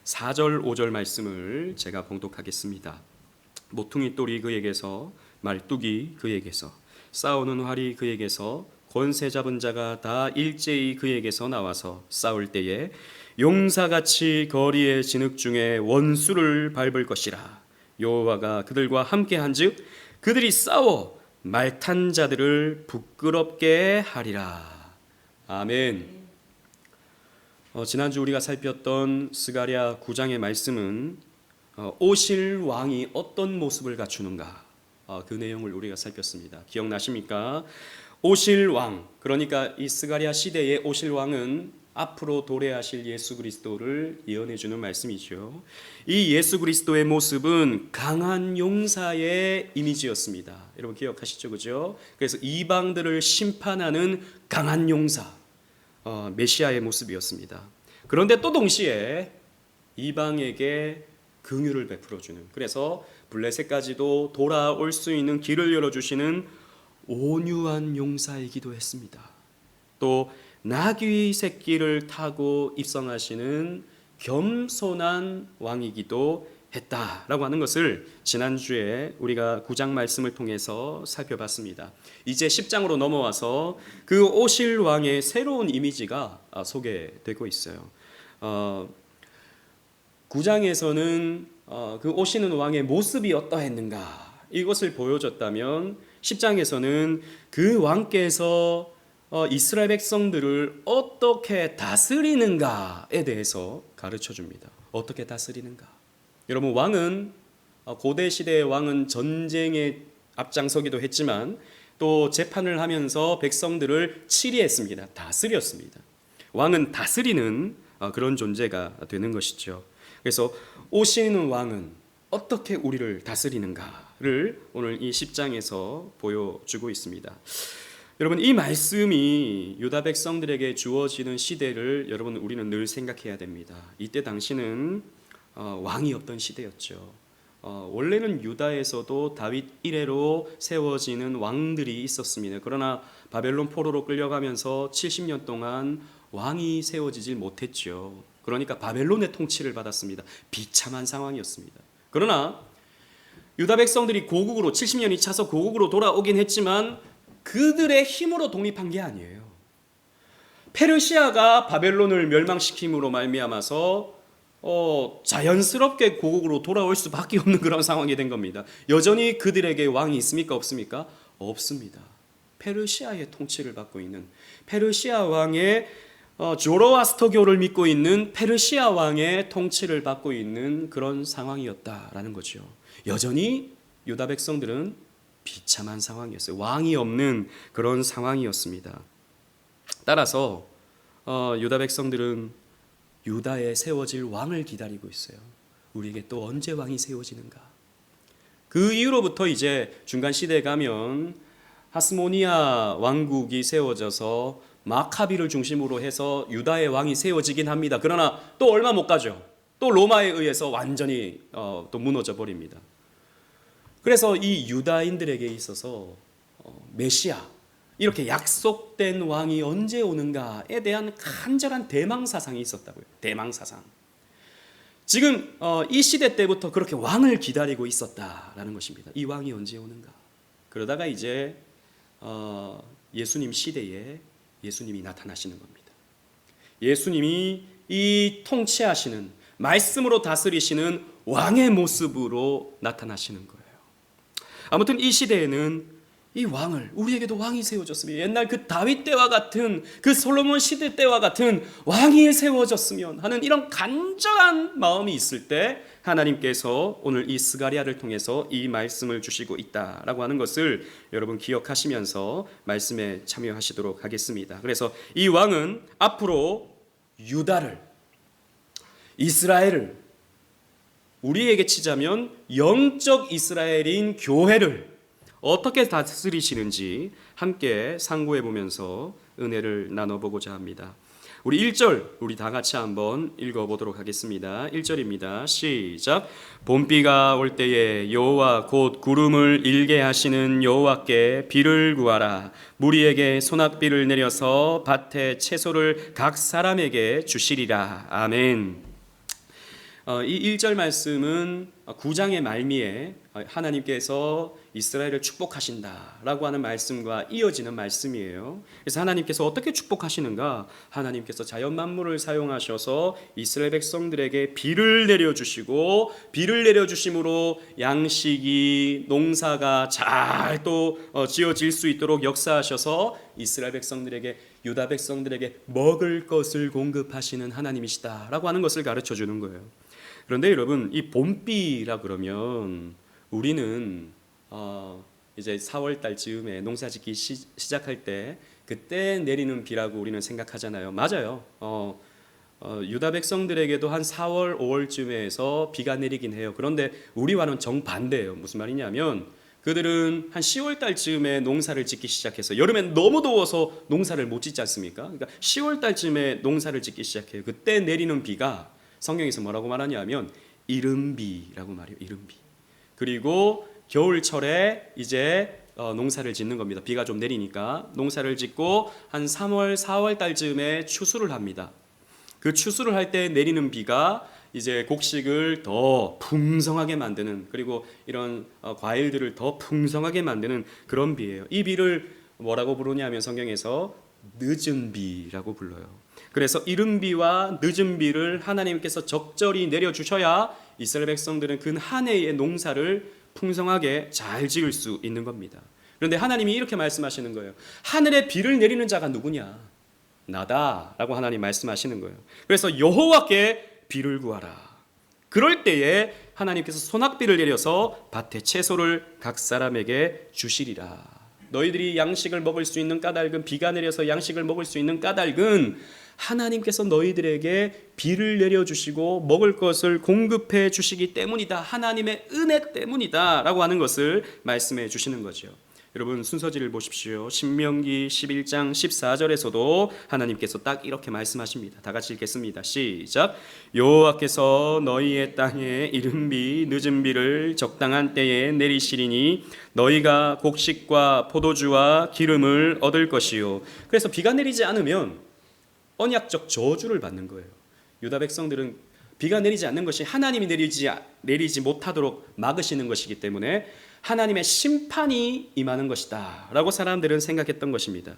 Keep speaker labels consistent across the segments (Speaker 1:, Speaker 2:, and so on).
Speaker 1: 4절 5절 말씀을 제가 봉독하겠습니다. 모퉁이 똘이 그에게서, 말뚝이 그에게서, 싸우는 활이 그에게서, 권세 잡은 자가 다 일제히 그에게서 나와서 싸울 때에 용사같이 거리의 진흙 중에 원수를 밟을 것이라. 여호와가 그들과 함께한즉 그들이 싸워 말탄 자들을 부끄럽게 하리라. 아멘. 지난주 우리가 살폈던 스가랴 9장의 말씀은 오실 왕이 어떤 모습을 갖추는가, 그 내용을 우리가 살폈습니다. 기억나십니까? 오실 왕, 그러니까 이 스가랴 시대의 오실 왕은 앞으로 도래하실 예수 그리스도를 예언해 주는 말씀이죠. 이 예수 그리스도의 모습은 강한 용사의 이미지였습니다. 여러분 기억하시죠? 그죠? 그래서 이방들을 심판하는 강한 용사, 메시아의 모습이었습니다. 그런데 또 동시에 이방에게 긍휼을 베풀어 주는, 그래서 블레셋까지도 돌아올 수 있는 길을 열어주시는 온유한 용사이기도 했습니다. 또 나귀 새끼를 타고 입성하시는 겸손한 왕이기도 했다라고 하는 것을 지난주에 우리가 9장 말씀을 통해서 살펴봤습니다. 이제 10장으로 넘어와서 그 오실 왕의 새로운 이미지가 소개되고 있어요. 9장에서는 그 오시는 왕의 모습이 어떠했는가 이것을 보여줬다면 10장에서는 그 왕께서 이스라엘 백성들을 어떻게 다스리는가에 대해서 가르쳐 줍니다. 어떻게 다스리는가? 여러분, 왕은 고대 시대의 왕은 전쟁에 앞장서기도 했지만 또 재판을 하면서 백성들을 치리했습니다. 다스렸습니다. 왕은 다스리는 그런 존재가 되는 것이죠. 그래서 오시는 왕은 어떻게 우리를 다스리는가를 오늘 이 10장에서 보여주고 있습니다. 여러분, 이 말씀이 유다 백성들에게 주어지는 시대를 여러분 우리는 늘 생각해야 됩니다. 이때 당시는 왕이 없던 시대였죠. 원래는 유다에서도 다윗 이래로 세워지는 왕들이 있었습니다. 그러나 바벨론 포로로 끌려가면서 70년 동안 왕이 세워지질 못했죠. 그러니까 바벨론의 통치를 받았습니다. 비참한 상황이었습니다. 그러나 유다 백성들이 고국으로 70년이 차서 고국으로 돌아오긴 했지만 그들의 힘으로 독립한 게 아니에요. 페르시아가 바벨론을 멸망시킴으로 말미암아서 자연스럽게 고국으로 돌아올 수밖에 없는 그런 상황이 된 겁니다. 여전히 그들에게 왕이 있습니까? 없습니까? 없습니다. 페르시아의 통치를 받고 있는, 페르시아 왕의 조로아스터교를 믿고 있는 페르시아 왕의 통치를 받고 있는 그런 상황이었다라는 거죠. 여전히 유다 백성들은 비참한 상황이었어요. 왕이 없는 그런 상황이었습니다. 따라서 유다 백성들은 유다에 세워질 왕을 기다리고 있어요. 우리에게 또 언제 왕이 세워지는가? 그 이후로부터 이제 중간 시대에 가면 하스모니아 왕국이 세워져서 마카비를 중심으로 해서 유다의 왕이 세워지긴 합니다. 그러나 또 얼마 못 가죠. 또 로마에 의해서 완전히 또 무너져 버립니다. 그래서 이 유다인들에게 있어서 메시아, 이렇게 약속된 왕이 언제 오는가에 대한 간절한 대망사상이 있었다고요. 대망사상. 지금 이 시대 때부터 그렇게 왕을 기다리고 있었다라는 것입니다. 이 왕이 언제 오는가? 그러다가 이제 예수님 시대에 예수님이 나타나시는 겁니다. 예수님이 이 통치하시는, 말씀으로 다스리시는 왕의 모습으로 나타나시는 거예요. 아무튼 이 시대에는 이 왕을, 우리에게도 왕이 세워졌습니다. 옛날 그 다윗 때와 같은, 그 솔로몬 시대 때와 같은 왕이 세워졌으면 하는 이런 간절한 마음이 있을 때 하나님께서 오늘 이 스가랴를 통해서 이 말씀을 주시고 있다라고 하는 것을 여러분 기억하시면서 말씀에 참여하시도록 하겠습니다. 그래서 이 왕은 앞으로 유다를, 이스라엘을, 우리에게 치자면 영적 이스라엘인 교회를 어떻게 다스리시는지 함께 상고해 보면서 은혜를 나눠보고자 합니다. 우리 1절 우리 다 같이 한번 읽어보도록 하겠습니다. 1절입니다. 시작. 봄비가 올 때에 여호와 곧 구름을 일게 하시는 여호와께 비를 구하라. 무리에게 소낙비를 내려서 밭에 채소를 각 사람에게 주시리라. 아멘. 이 1절 말씀은 9장의 말미에 하나님께서 이스라엘을 축복하신다라고 하는 말씀과 이어지는 말씀이에요. 그래서 하나님께서 어떻게 축복하시는가? 하나님께서 자연 만물을 사용하셔서 이스라엘 백성들에게 비를 내려주시고, 비를 내려주심으로 양식이, 농사가 잘 또 지어질 수 있도록 역사하셔서 이스라엘 백성들에게, 유다 백성들에게 먹을 것을 공급하시는 하나님이시다라고 하는 것을 가르쳐 주는 거예요. 그런데 여러분, 이 봄비라 그러면 우리는 이제 4월 달쯤에 농사짓기 시작할 때 그때 내리는 비라고 우리는 생각하잖아요. 맞아요. 유다 백성들에게도 한 4월, 5월쯤에서 비가 내리긴 해요. 그런데 우리와는 정반대예요. 무슨 말이냐면 그들은 한 10월 달쯤에 농사를 짓기 시작해서, 여름엔 너무 더워서 농사를 못 짓지 않습니까? 그러니까 10월 달쯤에 농사를 짓기 시작해요. 그때 내리는 비가 성경에서 뭐라고 말하냐면 이른비라고 말해요. 이른비. 그리고 겨울철에 이제 농사를 짓는 겁니다. 비가 좀 내리니까 농사를 짓고 한 3월, 4월 달쯤에 추수를 합니다. 그 추수를 할 때 내리는 비가 이제 곡식을 더 풍성하게 만드는, 그리고 이런 과일들을 더 풍성하게 만드는 그런 비예요. 이 비를 뭐라고 부르냐면 성경에서 늦은 비라고 불러요. 그래서 이른 비와 늦은 비를 하나님께서 적절히 내려주셔야 이스라엘 백성들은 그 한 해의 농사를 풍성하게 잘 지을 수 있는 겁니다. 그런데 하나님이 이렇게 말씀하시는 거예요. 하늘에 비를 내리는 자가 누구냐? 나다라고 하나님 말씀하시는 거예요. 그래서 여호와께 비를 구하라. 그럴 때에 하나님께서 소낙비를 내려서 밭에 채소를 각 사람에게 주시리라. 너희들이 양식을 먹을 수 있는 까닭은, 비가 내려서 양식을 먹을 수 있는 까닭은 하나님께서 너희들에게 비를 내려주시고 먹을 것을 공급해 주시기 때문이다. 하나님의 은혜 때문이다 라고 하는 것을 말씀해 주시는 거죠. 여러분, 순서지를 보십시오. 신명기 11장 14절에서도 하나님께서 딱 이렇게 말씀하십니다. 다 같이 읽겠습니다. 시작. 여호와께서 너희의 땅에 이른 비 늦은 비를 적당한 때에 내리시리니 너희가 곡식과 포도주와 기름을 얻을 것이요. 그래서 비가 내리지 않으면 언약적 저주를 받는 거예요. 유다 백성들은 비가 내리지 않는 것이 하나님이 내리지 못하도록 막으시는 것이기 때문에 하나님의 심판이 임하는 것이다 라고 사람들은 생각했던 것입니다.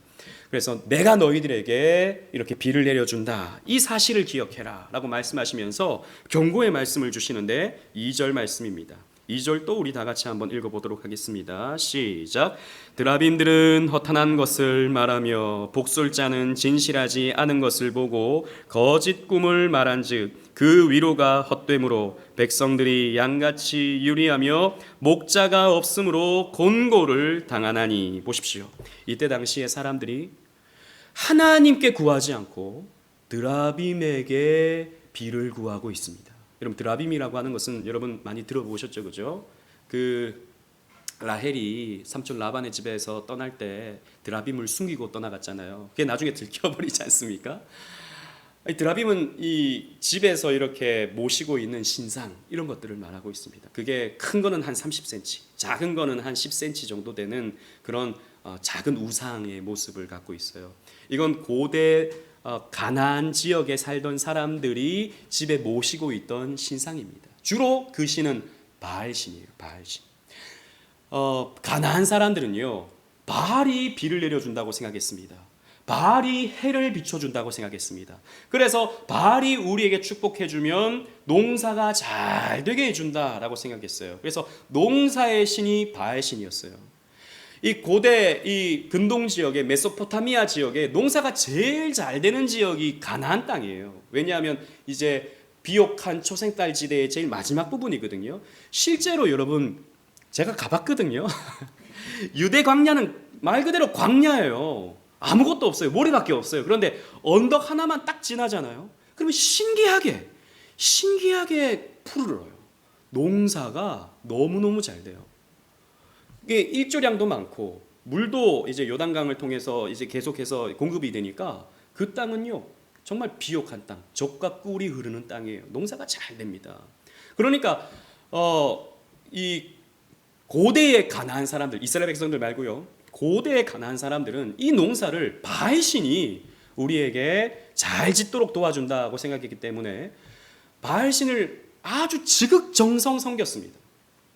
Speaker 1: 그래서 내가 너희들에게 이렇게 비를 내려준다, 이 사실을 기억해라 라고 말씀하시면서 경고의 말씀을 주시는데 2절 말씀입니다. 2절 또 우리 다 같이 한번 읽어보도록 하겠습니다. 시작. 드라빔들은 허탄한 것을 말하며 복술자는 진실하지 않은 것을 보고 거짓 꿈을 말한즉 그 위로가 헛되므로 백성들이 양같이 유리하며 목자가 없으므로 곤고를 당하나니. 보십시오. 이때 당시에 사람들이 하나님께 구하지 않고 드라빔에게 비를 구하고 있습니다. 여러분, 드라빔이라고 하는 것은 여러분 많이 들어보셨죠, 그죠? 그 라헬이 삼촌 라반의 집에서 떠날 때 드라빔을 숨기고 떠나갔잖아요. 그게 나중에 들켜버리지 않습니까? 드라빔은 이 집에서 이렇게 모시고 있는 신상, 이런 것들을 말하고 있습니다. 그게 큰 거는 한 30cm, 작은 거는 한 10cm 정도 되는 그런 작은 우상의 모습을 갖고 있어요. 이건 고대 가나안 지역에 살던 사람들이 집에 모시고 있던 신상입니다. 주로 그 신은 바알신이에요. 바알신. 가나안 사람들은요, 바알이 비를 내려준다고 생각했습니다. 바알이 해를 비춰준다고 생각했습니다. 그래서 바알이 우리에게 축복해주면 농사가 잘 되게 해준다라고 생각했어요. 그래서 농사의 신이 바알신이었어요. 이 고대 이 근동 지역의 메소포타미아 지역에 농사가 제일 잘 되는 지역이 가나안 땅이에요. 왜냐하면 이제 비옥한 초생딸 지대의 제일 마지막 부분이거든요. 실제로 여러분, 제가 가봤거든요. 유대 광야는 말 그대로 광야예요. 아무것도 없어요. 모래밖에 없어요. 그런데 언덕 하나만 딱 지나잖아요. 그러면 신기하게 푸르러요. 농사가 너무너무 잘 돼요. 이게 일조량도 많고 물도 이제 요단강을 통해서 이제 계속해서 공급이 되니까 그 땅은요, 정말 비옥한 땅, 젖과 꿀이 흐르는 땅이에요. 농사가 잘 됩니다. 그러니까 이 고대의 가나안 사람들, 이스라엘 백성들 말고요, 고대의 가나안 사람들은 이 농사를 바알신이 우리에게 잘 짓도록 도와준다고 생각했기 때문에 바알신을 아주 지극정성 섬겼습니다.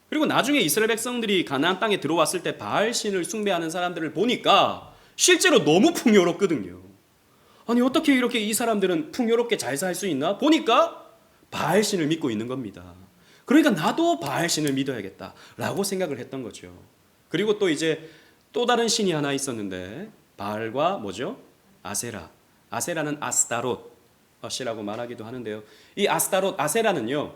Speaker 1: 그리고 나중에 이스라엘 백성들이 가나안 땅에 들어왔을 때 바알 신을 숭배하는 사람들을 보니까 실제로 너무 풍요롭거든요. 아니 어떻게 이렇게 이 사람들은 풍요롭게 잘 살 수 있나? 보니까 바알 신을 믿고 있는 겁니다. 그러니까 나도 바알 신을 믿어야겠다라고 생각을 했던 거죠. 그리고 또 이제 또 다른 신이 하나 있었는데 바알과 뭐죠? 아세라. 아세라는 아스타롯이라고 말하기도 하는데요. 이 아스타롯, 아세라는요,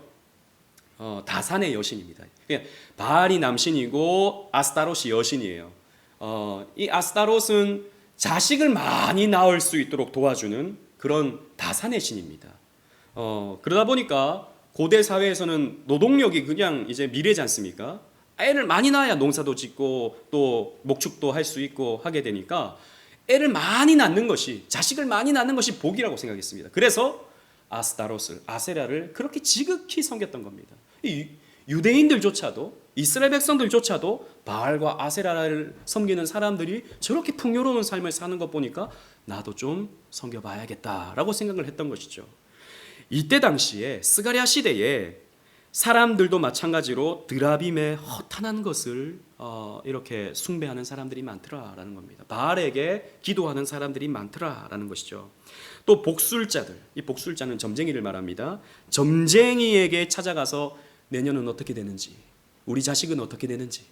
Speaker 1: 다산의 여신입니다. 그러니까 바알이 남신이고 아스타롯이 여신이에요. 이 아스타롯은 자식을 많이 낳을 수 있도록 도와주는 그런 다산의 신입니다. 그러다 보니까 고대 사회에서는 노동력이 그냥 이제 미래지 않습니까? 애를 많이 낳아야 농사도 짓고 또 목축도 할 수 있고 하게 되니까 애를 많이 낳는 것이, 자식을 많이 낳는 것이 복이라고 생각했습니다. 그래서 아스타롯을, 아세라를 그렇게 지극히 섬겼던 겁니다. 이 유대인들조차도, 이스라엘 백성들조차도 바알과 아세라를 섬기는 사람들이 저렇게 풍요로운 삶을 사는 것 보니까 나도 좀 섬겨봐야겠다라고 생각을 했던 것이죠. 이때 당시에 스가랴 시대에 사람들도 마찬가지로 드라빔의 허탄한 것을 이렇게 숭배하는 사람들이 많더라라는 겁니다. 바알에게 기도하는 사람들이 많더라라는 것이죠. 또 복술자들, 이 복술자는 점쟁이를 말합니다. 점쟁이에게 찾아가서 내년은 어떻게 되는지, 우리 자식은 어떻게 되는지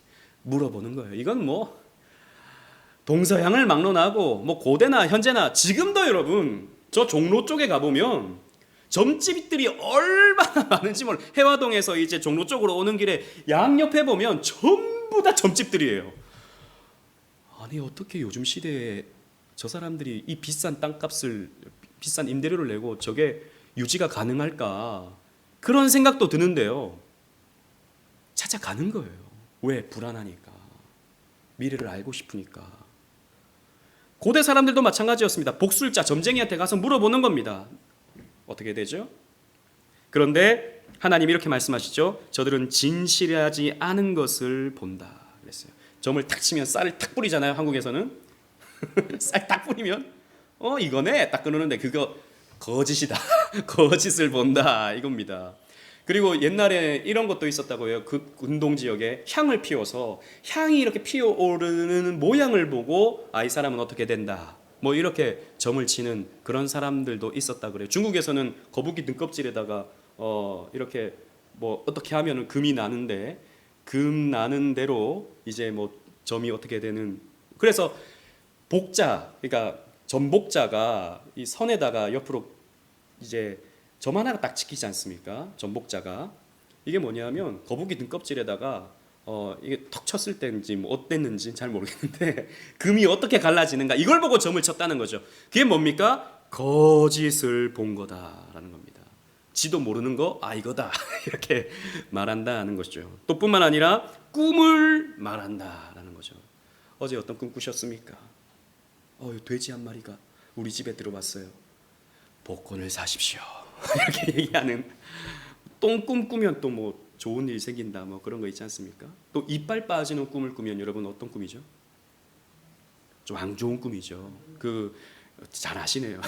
Speaker 1: 물어보는 거예요. 이건 뭐 동서양을 막론하고 뭐 고대나 현재나 지금도 여러분 저 종로 쪽에 가보면 점집들이 얼마나 많은지 몰라. 해화동에서 이제 종로 쪽으로 오는 길에 양옆에 보면 전부 다 점집들이에요. 아니 어떻게 요즘 시대에 저 사람들이 이 비싼 땅값을, 비싼 임대료를 내고 저게 유지가 가능할까, 그런 생각도 드는데요. 찾아가는 거예요. 왜? 불안하니까, 미래를 알고 싶으니까. 고대 사람들도 마찬가지였습니다. 복술자, 점쟁이한테 가서 물어보는 겁니다. 어떻게 되죠? 그런데 하나님이 이렇게 말씀하시죠. 저들은 진실하지 않은 것을 본다 그랬어요. 점을 탁 치면 쌀을 탁 뿌리잖아요. 한국에서는 쌀 탁 뿌리면 이거네 딱 끊는데 그거 거짓이다. 거짓을 본다 이겁니다. 그리고 옛날에 이런 것도 있었다고요. 그 운동 지역에 향을 피워서 향이 이렇게 피어오르는 모양을 보고 이 사람은 어떻게 된다, 뭐 이렇게 점을 치는 그런 사람들도 있었다 그래요. 중국에서는 거북이 등껍질에다가 이렇게 뭐 어떻게 하면은 금이 나는데 금 나는 대로 이제 뭐 점이 어떻게 되는, 그래서 복자, 그러니까 점복자가 이 선에다가 옆으로 이제 점 하나가 딱 찍히지 않습니까? 점복자가 이게 뭐냐면 거북이 등껍질에다가 이게 턱 쳤을 때인지 뭐 어땠는지 잘 모르겠는데 금이 어떻게 갈라지는가 이걸 보고 점을 쳤다는 거죠. 그게 뭡니까? 거짓을 본 거다라는 겁니다. 지도 모르는 거 이거다 이렇게 말한다는 것이죠. 또 뿐만 아니라 꿈을 말한다라는 거죠. 어제 어떤 꿈 꾸셨습니까? 돼지 한 마리가 우리 집에 들어왔어요. 복권을 사십시오 이렇게 얘기하는, 똥꿈 꾸면 또 뭐 좋은 일 생긴다 뭐 그런 거 있지 않습니까? 또 이빨 빠지는 꿈을 꾸면 여러분 어떤 꿈이죠? 좀 안 좋은 꿈이죠. 잘 아시네요.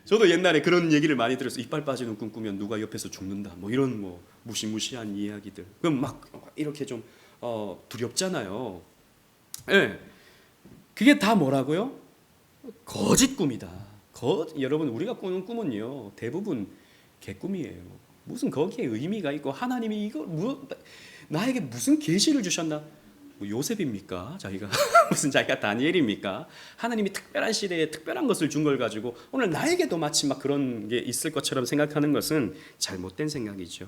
Speaker 1: 저도 옛날에 그런 얘기를 많이 들었어요. 이빨 빠지는 꿈 꾸면 누가 옆에서 죽는다 뭐 이런 뭐 무시무시한 이야기들. 그럼 막 이렇게 좀 두렵잖아요. 네. 그게 다 뭐라고요? 거짓 꿈이다. 여러분 우리가 꾸는 꿈은요 대부분 개꿈이에요. 무슨 거기에 의미가 있고 하나님이 이거 나에게 무슨 계시를 주셨나? 뭐 요셉입니까? 자기가 무슨 자기가 다니엘입니까? 하나님이 특별한 시대에 특별한 것을 준 걸 가지고 오늘 나에게도 마치 막 그런 게 있을 것처럼 생각하는 것은 잘못된 생각이죠.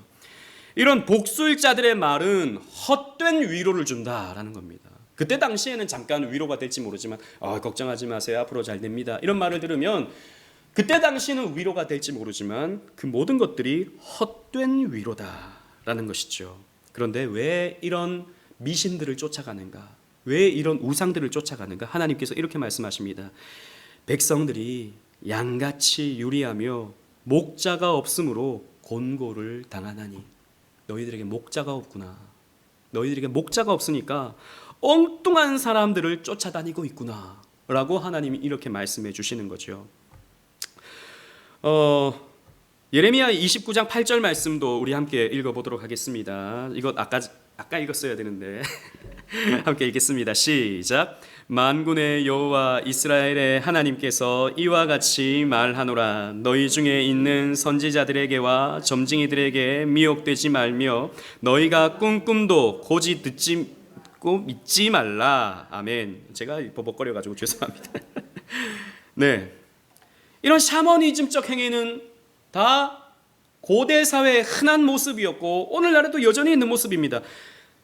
Speaker 1: 이런 복술자들의 말은 헛된 위로를 준다라는 겁니다. 그때 당시에는 잠깐 위로가 될지 모르지만 걱정하지 마세요. 앞으로 잘 됩니다. 이런 말을 들으면 그때 당시는 위로가 될지 모르지만 그 모든 것들이 헛된 위로다라는 것이죠. 그런데 왜 이런 미신들을 쫓아가는가? 왜 이런 우상들을 쫓아가는가? 하나님께서 이렇게 말씀하십니다. 백성들이 양같이 유리하며 목자가 없으므로 곤고를 당하나니. 너희들에게 목자가 없구나. 너희들에게 목자가 없으니까 엉뚱한 사람들을 쫓아다니고 있구나 라고 하나님이 이렇게 말씀해 주시는 거죠. 예레미야 29장 8절 말씀도 우리 함께 읽어보도록 하겠습니다. 이것 아까 읽었어야 되는데 함께 읽겠습니다. 시작. 만군의 여호와 이스라엘의 하나님께서 이와 같이 말하노라. 너희 중에 있는 선지자들에게와 점징이들에게 미혹되지 말며 너희가 꿈도 고지 듣고 믿지 말라. 아멘. 제가 버벅거려가지고 죄송합니다. 네, 이런 샤머니즘적 행위는 다 고대 사회의 흔한 모습이었고 오늘날에도 여전히 있는 모습입니다.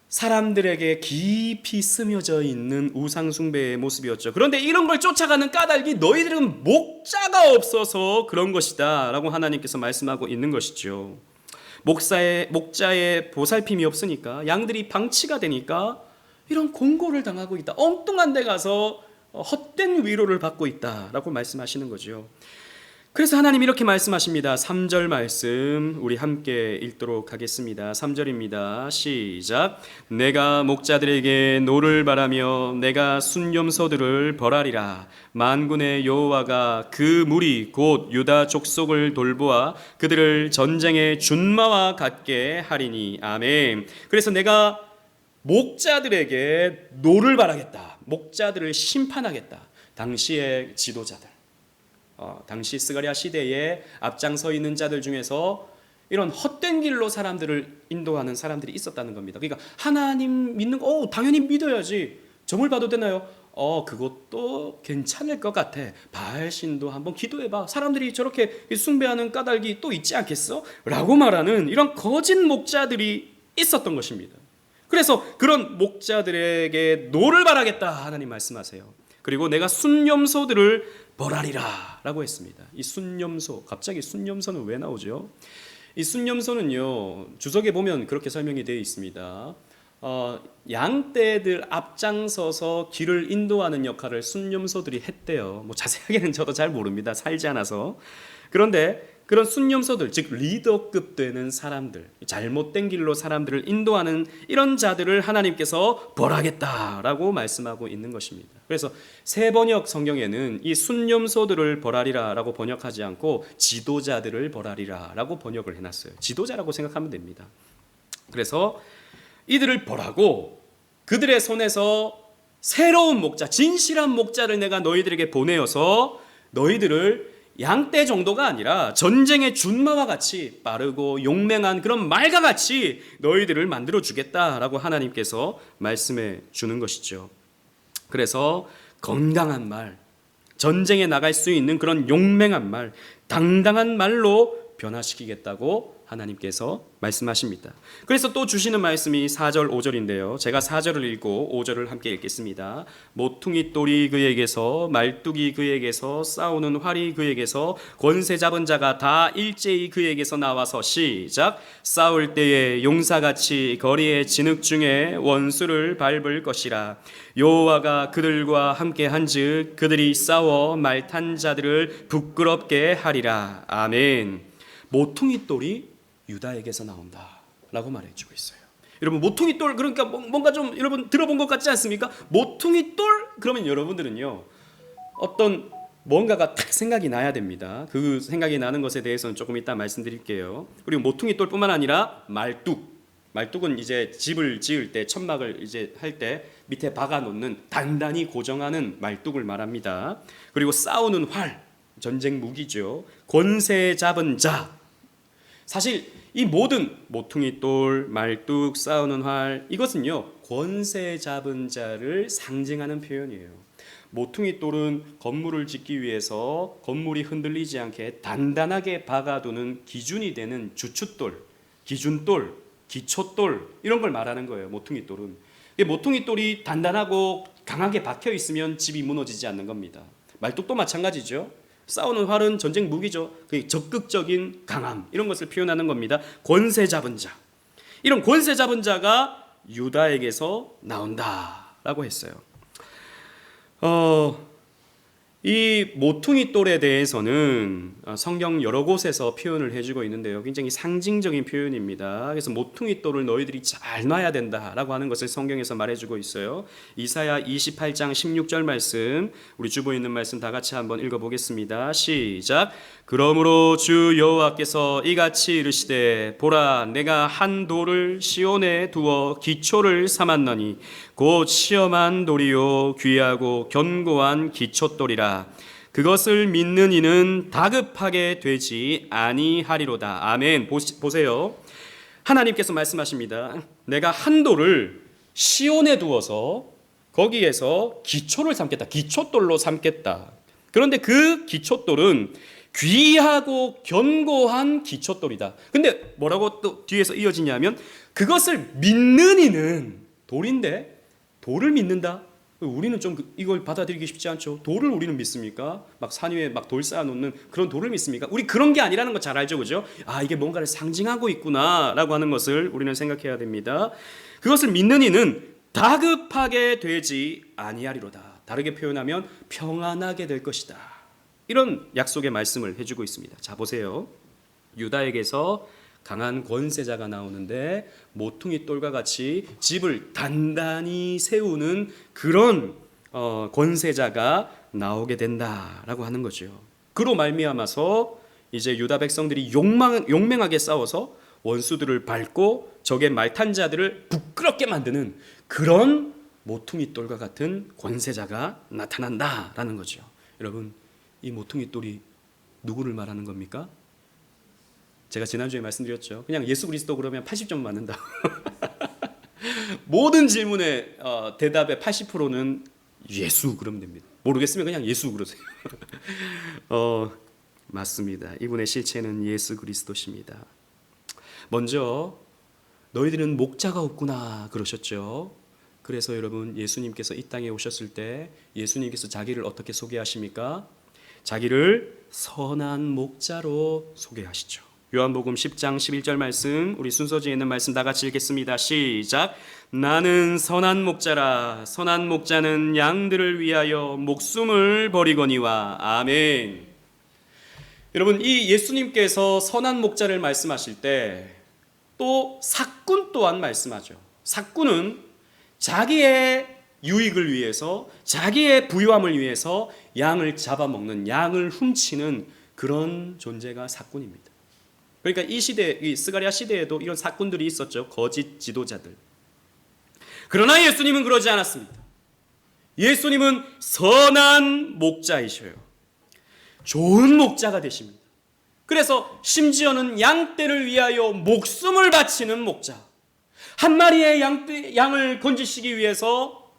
Speaker 1: 사람들에게 깊이 스며져 있는 우상 숭배의 모습이었죠. 그런데 이런 걸 쫓아가는 까닭이 너희들은 목자가 없어서 그런 것이다 라고 하나님께서 말씀하고 있는 것이죠. 목자의 보살핌이 없으니까, 양들이 방치가 되니까 이런 공고를 당하고 있다, 엉뚱한 데 가서 헛된 위로를 받고 있다라고 말씀하시는 거죠. 그래서 하나님 이렇게 말씀하십니다. 3절 말씀 우리 함께 읽도록 하겠습니다. 3절입니다. 시작. 내가 목자들에게 노를 바라며 내가 순념소들을 벌하리라. 만군의 여호와가 그 무리 곧 유다 족속을 돌보아 그들을 전쟁의 준마와 같게 하리니. 아멘. 그래서 내가 목자들에게 노를 바라겠다. 목자들을 심판하겠다. 당시의 지도자들, 당시 스가랴 시대에 앞장서 있는 자들 중에서 이런 헛된 길로 사람들을 인도하는 사람들이 있었다는 겁니다. 그러니까 하나님 믿는 거 당연히 믿어야지. 점을 봐도 되나요? 그것도 괜찮을 것 같아. 바알신도 한번 기도해봐. 사람들이 저렇게 숭배하는 까닭이 또 있지 않겠어? 라고 말하는 이런 거짓 목자들이 있었던 것입니다. 그래서 그런 목자들에게 노를 바라겠다 하나님 말씀하세요. 그리고 내가 순념소들을 벌하리라 라고 했습니다. 이 순념소, 갑자기 순념소는 왜 나오죠? 이 순념소는요, 주석에 보면 그렇게 설명이 되어 있습니다. 양떼들 앞장서서 길을 인도하는 역할을 순념소들이 했대요. 뭐 자세하게는 저도 잘 모릅니다. 살지 않아서. 그런데 그런 순념소들, 즉 리더급 되는 사람들, 잘못된 길로 사람들을 인도하는 이런 자들을 하나님께서 벌하겠다라고 말씀하고 있는 것입니다. 그래서 새 번역 성경에는 이 순념소들을 벌하리라라고 번역하지 않고 지도자들을 벌하리라라고 번역을 해놨어요. 지도자라고 생각하면 됩니다. 그래서 이들을 벌하고 그들의 손에서 새로운 목자, 진실한 목자를 내가 너희들에게 보내어서 너희들을 양떼 정도가 아니라 전쟁의 준마와 같이 빠르고 용맹한 그런 말과 같이 너희들을 만들어 주겠다라고 하나님께서 말씀해 주는 것이죠. 그래서 건강한 말, 전쟁에 나갈 수 있는 그런 용맹한 말, 당당한 말로 변화시키겠다고 하나님께서 말씀하십니다. 그래서 또 주시는 말씀이 4절 5절인데요. 제가 4절을 읽고 5절을 함께 읽겠습니다. 모퉁이 똘이 그에게서, 말뚝이 그에게서, 싸우는 활이 그에게서, 권세 잡은 자가 다 일제히 그에게서 나와서, 시작. 싸울 때에 용사같이 거리의 진흙 중에 원수를 밟을 것이라. 여호와가 그들과 함께 한즉 그들이 싸워 말탄 자들을 부끄럽게 하리라. 아멘. 모퉁이 똘이 유다에게서 나온다라고 말해주고 있어요. 여러분, 모퉁이 똘, 그러니까 뭔가 좀 여러분 들어본 것 같지 않습니까? 모퉁이 똘 그러면 여러분들은요, 어떤 뭔가가 딱 생각이 나야 됩니다. 그 생각이 나는 것에 대해서는 조금 이따 말씀드릴게요. 그리고 모퉁이 똘뿐만 아니라 말뚝은 이제 집을 지을 때, 천막을 이제 할 때 밑에 박아 놓는, 단단히 고정하는 말뚝을 말합니다. 그리고 싸우는 활, 전쟁 무기죠. 권세 잡은 자. 사실 이 모든 모퉁이 똘, 말뚝, 싸우는 활, 이것은요 권세 잡은 자를 상징하는 표현이에요. 모퉁이 똘은 건물을 짓기 위해서 건물이 흔들리지 않게 단단하게 박아두는 기준이 되는 주춧돌, 기준돌, 기초돌, 이런 걸 말하는 거예요. 모퉁이 똘은. 모퉁이 똘이 단단하고 강하게 박혀 있으면 집이 무너지지 않는 겁니다. 말뚝도 마찬가지죠. 싸우는 활은 전쟁 무기죠. 적극적인 강함, 이런 것을 표현하는 겁니다. 권세 잡은 자, 이런 권세 잡은 자가 유다에게서 나온다라고 했어요. 이 모퉁이 돌에 대해서는 성경 여러 곳에서 표현을 해주고 있는데요. 굉장히 상징적인 표현입니다. 그래서 모퉁이 돌을 너희들이 잘 놔야 된다라고 하는 것을 성경에서 말해주고 있어요. 이사야 28장 16절 말씀, 우리 주보에 있는 말씀 다 같이 한번 읽어보겠습니다. 시작. 그러므로 주 여호와께서 이같이 이르시되 보라 내가 한 돌을 시온에 두어 기초를 삼았노니 곧 시험한 돌이요 귀하고 견고한 기초돌이라. 그것을 믿는 이는 다급하게 되지 아니하리로다. 아멘. 보세요. 하나님께서 말씀하십니다. 내가 한 돌을 시온에 두어서 거기에서 기초를 삼겠다. 기초돌로 삼겠다. 그런데 그 기초돌은 귀하고 견고한 기초돌이다. 근데 뭐라고 또 뒤에서 이어지냐면 그것을 믿는 이는 돌인데 돌을 믿는다? 우리는 좀 이걸 받아들이기 쉽지 않죠. 돌을 우리는 믿습니까? 막 산 위에 막 돌 쌓아놓는 그런 돌을 믿습니까? 우리 그런 게 아니라는 거 잘 알죠, 그죠? 아, 이게 뭔가를 상징하고 있구나라고 하는 것을 우리는 생각해야 됩니다. 그것을 믿는 이는 다급하게 되지 아니하리로다. 다르게 표현하면 평안하게 될 것이다. 이런 약속의 말씀을 해주고 있습니다. 자, 보세요. 유다에게서 강한 권세자가 나오는데 모퉁이 돌과 같이 집을 단단히 세우는 그런 권세자가 나오게 된다라고 하는 거죠. 그로 말미암아서 이제 유다 백성들이 용맹하게 싸워서 원수들을 밟고 적의 말탄자들을 부끄럽게 만드는 그런 모퉁이 돌과 같은 권세자가 나타난다라는 거죠. 여러분, 이 모퉁이 돌이 누구를 말하는 겁니까? 제가 지난주에 말씀드렸죠. 그냥 예수 그리스도 그러면 80점 맞는다. 모든 질문의 대답의 80%는 예수 그러면 됩니다. 모르겠으면 그냥 예수 그러세요. 맞습니다. 이분의 실체는 예수 그리스도십니다. 먼저 너희들은 목자가 없구나 그러셨죠. 그래서 여러분, 예수님께서 이 땅에 오셨을 때 예수님께서 자기를 어떻게 소개하십니까? 자기를 선한 목자로 소개하시죠. 요한복음 10장 11절 말씀, 우리 순서지에 있는 말씀 다 같이 읽겠습니다. 시작. 나는 선한 목자라. 선한 목자는 양들을 위하여 목숨을 버리거니와. 아멘. 여러분, 이 예수님께서 선한 목자를 말씀하실 때 또 삭군 또한 말씀하죠. 삭군은 자기의 유익을 위해서, 자기의 부유함을 위해서 양을 잡아먹는, 양을 훔치는 그런 존재가 삭군입니다. 그러니까 이 시대, 이 스가랴 시대에도 이런 삭군들이 있었죠. 거짓 지도자들. 그러나 예수님은 그러지 않았습니다. 예수님은 선한 목자이셔요. 좋은 목자가 되십니다. 그래서 심지어는 양떼를 위하여 목숨을 바치는 목자. 한 마리의 양을 건지시기 위해서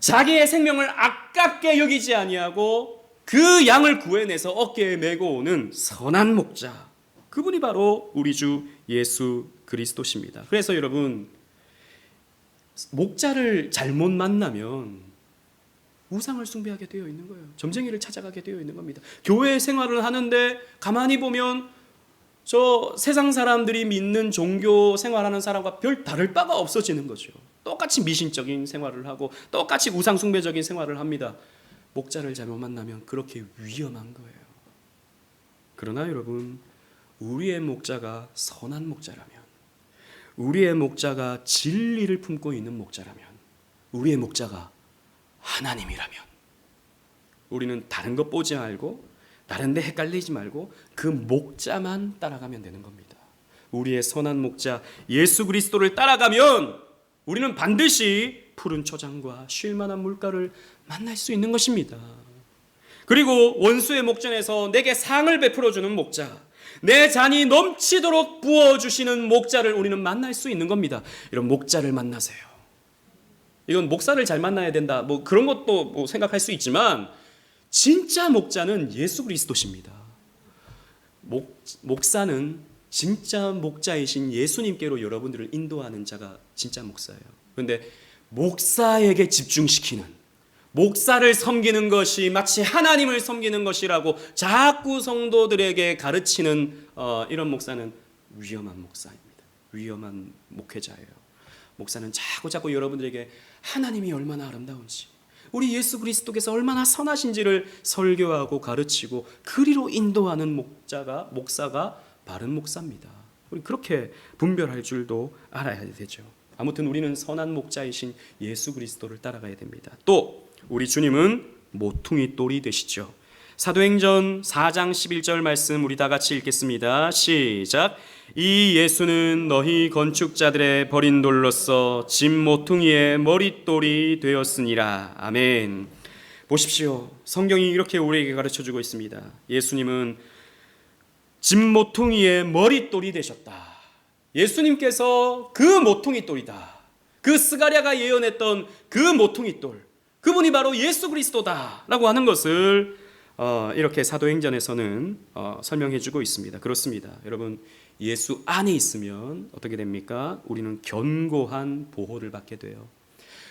Speaker 1: 자기의 생명을 아깝게 여기지 아니하고 그 양을 구해내서 어깨에 메고 오는 선한 목자. 그분이 바로 우리 주 예수 그리스도십니다. 그래서 여러분, 목자를 잘못 만나면 우상을 숭배하게 되어 있는 거예요. 점쟁이를 찾아가게 되어 있는 겁니다. 교회 생활을 하는데 가만히 보면 저 세상 사람들이 믿는 종교 생활하는 사람과 별 다를 바가 없어지는 거죠. 똑같이 미신적인 생활을 하고 똑같이 우상 숭배적인 생활을 합니다. 목자를 잘못 만나면 그렇게 위험한 거예요. 그러나 여러분, 우리의 목자가 선한 목자라면, 우리의 목자가 진리를 품고 있는 목자라면, 우리의 목자가 하나님이라면 우리는 다른 것 보지 말고 다른 데 헷갈리지 말고 그 목자만 따라가면 되는 겁니다. 우리의 선한 목자 예수 그리스도를 따라가면 우리는 반드시 푸른 초장과 쉴만한 물가를 만날 수 있는 것입니다. 그리고 원수의 목전에서 내게 상을 베풀어주는 목자, 내 잔이 넘치도록 부어주시는 목자를 우리는 만날 수 있는 겁니다. 이런 목자를 만나세요. 이건 목사를 잘 만나야 된다, 뭐 그런 것도 뭐 생각할 수 있지만 진짜 목자는 예수 그리스도십니다. 목사는 진짜 목자이신 예수님께로 여러분들을 인도하는 자가 진짜 목사예요. 그런데 목사에게 집중시키는, 목사를 섬기는 것이 마치 하나님을 섬기는 것이라고 자꾸 성도들에게 가르치는 이런 목사는 위험한 목사입니다. 위험한 목회자예요. 목사는 자꾸 여러분들에게 하나님이 얼마나 아름다운지, 우리 예수 그리스도께서 얼마나 선하신지를 설교하고 가르치고 그리로 인도하는 목사가 바른 목사입니다. 우리 그렇게 분별할 줄도 알아야 되죠. 아무튼 우리는 선한 목자이신 예수 그리스도를 따라가야 됩니다. 또 우리 주님은 모퉁이 돌이 되시죠. 사도행전 4장 11절 말씀 우리 다 같이 읽겠습니다. 시작. 이 예수는 너희 건축자들의 버린 돌로서 집 모퉁이의 머릿돌이 되었으니라. 아멘. 보십시오. 성경이 이렇게 우리에게 가르쳐주고 있습니다. 예수님은 집 모퉁이의 머릿돌이 되셨다. 예수님께서 그 모퉁이 돌이다. 그 스가랴가 예언했던 그 모퉁이 돌, 그분이 바로 예수 그리스도다라고 하는 것을 이렇게 사도행전에서는 설명해주고 있습니다. 그렇습니다. 여러분, 예수 안에 있으면 어떻게 됩니까? 우리는 견고한 보호를 받게 돼요.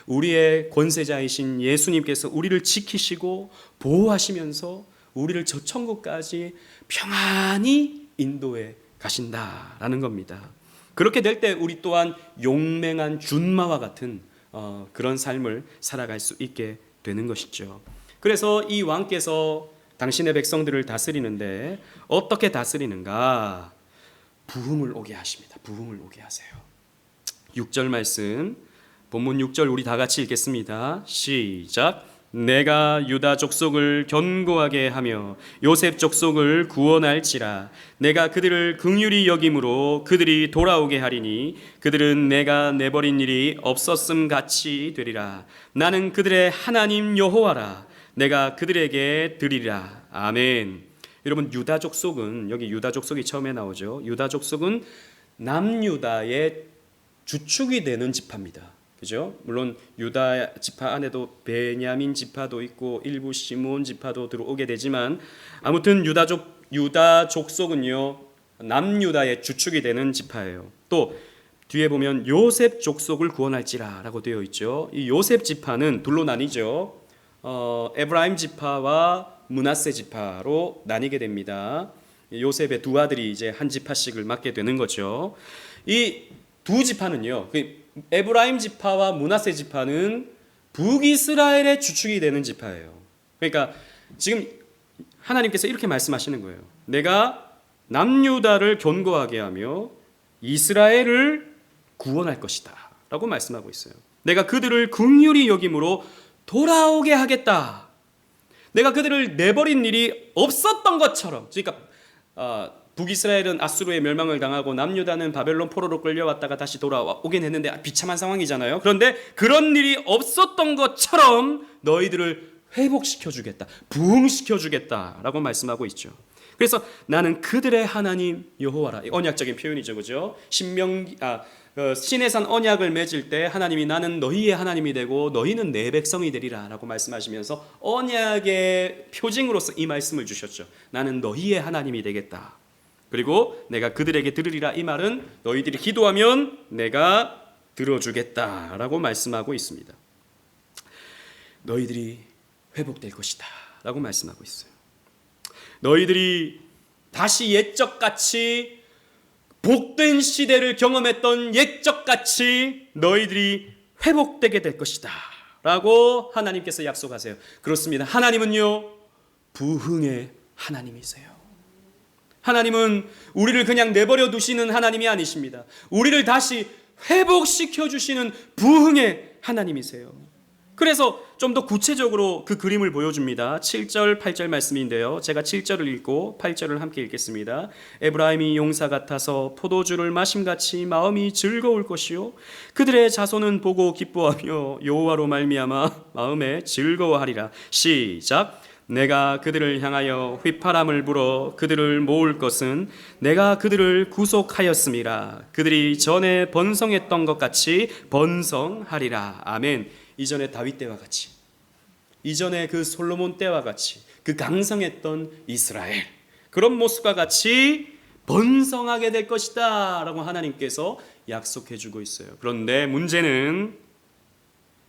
Speaker 1: 우리의 권세자이신 예수님께서 우리를 지키시고 보호하시면서 우리를 저 천국까지 평안히 인도해 가신다라는 겁니다. 그렇게 될 때 우리 또한 용맹한 준마와 같은 그런 삶을 살아갈 수 있게 되는 것이죠. 그래서 이 왕께서 당신의 백성들을 다스리는데 어떻게 다스리는가? 부흥을 오게 하십니다. 부흥을 오게 하세요. 6절 말씀, 본문 6절 우리 다 같이 읽겠습니다. 시작. 내가 유다 족속을 견고하게 하며 요셉 족속을 구원할지라. 내가 그들을 긍휼히 여김으로 그들이 돌아오게 하리니 그들은 내가 내버린 일이 없었음 같이 되리라. 나는 그들의 하나님 여호와라. 내가 그들에게 드리리라. 아멘. 여러분, 유다 족속은, 여기 유다 족속이 처음에 나오죠. 유다 족속은 남유다의 주축이 되는 지파입니다. 그죠? 물론 유다 지파 안에도 베냐민 지파도 있고 일부 시므온 지파도 들어오게 되지만 아무튼 유다 족속은요 남유다의 주축이 되는 지파예요. 또 뒤에 보면 요셉 족속을 구원할지라라고 되어 있죠. 이 요셉 지파는 둘로 나뉘죠. 에브라임 지파와 므낫세 지파로 나뉘게 됩니다. 요셉의 두 아들이 이제 한 지파씩을 맡게 되는 거죠. 이 두 지파는요, 에브라임 지파와 므낫세 지파는 북이스라엘의 주축이 되는 지파예요. 그러니까 지금 하나님께서 이렇게 말씀하시는 거예요. 내가 남유다를 견고하게 하며 이스라엘을 구원할 것이다 라고 말씀하고 있어요. 내가 그들을 긍휼히 여김으로 돌아오게 하겠다. 내가 그들을 내버린 일이 없었던 것처럼. 그러니까 북이스라엘은 아수르의 멸망을 당하고 남유다는 바벨론 포로로 끌려왔다가 다시 돌아오긴 했는데 비참한 상황이잖아요. 그런데 그런 일이 없었던 것처럼 너희들을 회복시켜주겠다, 부흥시켜주겠다라고 말씀하고 있죠. 그래서 나는 그들의 하나님 여호와라. 언약적인 표현이죠, 그죠? 시내산 언약을 맺을 때 하나님이 나는 너희의 하나님이 되고 너희는 내 백성이 되리라 라고 말씀하시면서 언약의 표징으로서 이 말씀을 주셨죠. 나는 너희의 하나님이 되겠다. 그리고 내가 그들에게 들으리라. 이 말은 너희들이 기도하면 내가 들어주겠다 라고 말씀하고 있습니다. 너희들이 회복될 것이다 라고 말씀하고 있어요. 너희들이 다시 옛적같이 복된 시대를 경험했던 옛적같이 너희들이 회복되게 될 것이다 라고 하나님께서 약속하세요. 그렇습니다. 하나님은요 부흥의 하나님이세요. 하나님은 우리를 그냥 내버려 두시는 하나님이 아니십니다. 우리를 다시 회복시켜 주시는 부흥의 하나님이세요. 그래서 좀 더 구체적으로 그 그림을 보여줍니다. 7절 8절 말씀인데요, 제가 7절을 읽고 8절을 함께 읽겠습니다. 에브라임이 용사 같아서 포도주를 마심같이 마음이 즐거울 것이요 그들의 자손은 보고 기뻐하며 여호와로 말미암아 마음에 즐거워하리라. 시작. 내가 그들을 향하여 휘파람을 불어 그들을 모을 것은 내가 그들을 구속하였음이라. 그들이 전에 번성했던 것 같이 번성하리라. 아멘. 이전에 다윗 때와 같이, 이전에 그 솔로몬 때와 같이 그 강성했던 이스라엘, 그런 모습과 같이 번성하게 될 것이다 라고 하나님께서 약속해 주고 있어요. 그런데 문제는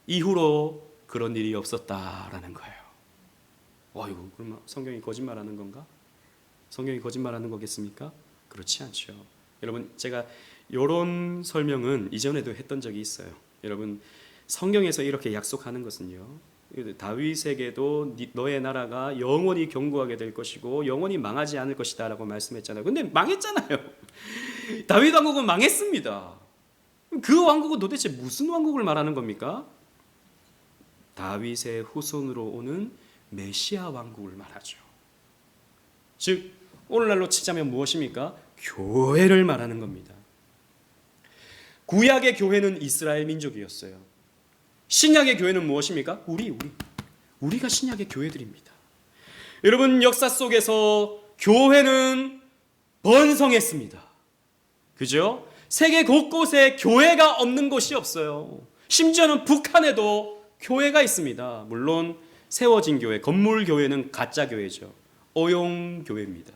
Speaker 1: 이후로 그런 일이 없었다라는 거예요. 어이구, 그럼 성경이 거짓말하는 건가? 성경이 거짓말하는 거겠습니까? 그렇지 않죠. 여러분, 제가 이런 설명은 이전에도 했던 적이 있어요. 여러분, 성경에서 이렇게 약속하는 것은요, 다윗에게도 너의 나라가 영원히 견고하게 될 것이고 영원히 망하지 않을 것이다 라고 말씀했잖아요. 근데 망했잖아요. 다윗 왕국은 망했습니다. 그 왕국은 도대체 무슨 왕국을 말하는 겁니까? 다윗의 후손으로 오는 메시아 왕국을 말하죠. 즉 오늘날로 치자면 무엇입니까? 교회를 말하는 겁니다. 구약의 교회는 이스라엘 민족이었어요. 신약의 교회는 무엇입니까? 우리가 신약의 교회들입니다. 여러분, 역사 속에서 교회는 번성했습니다. 그죠? 세계 곳곳에 교회가 없는 곳이 없어요. 심지어는 북한에도 교회가 있습니다. 물론 세워진 교회, 건물 교회는 가짜 교회죠. 어용 교회입니다.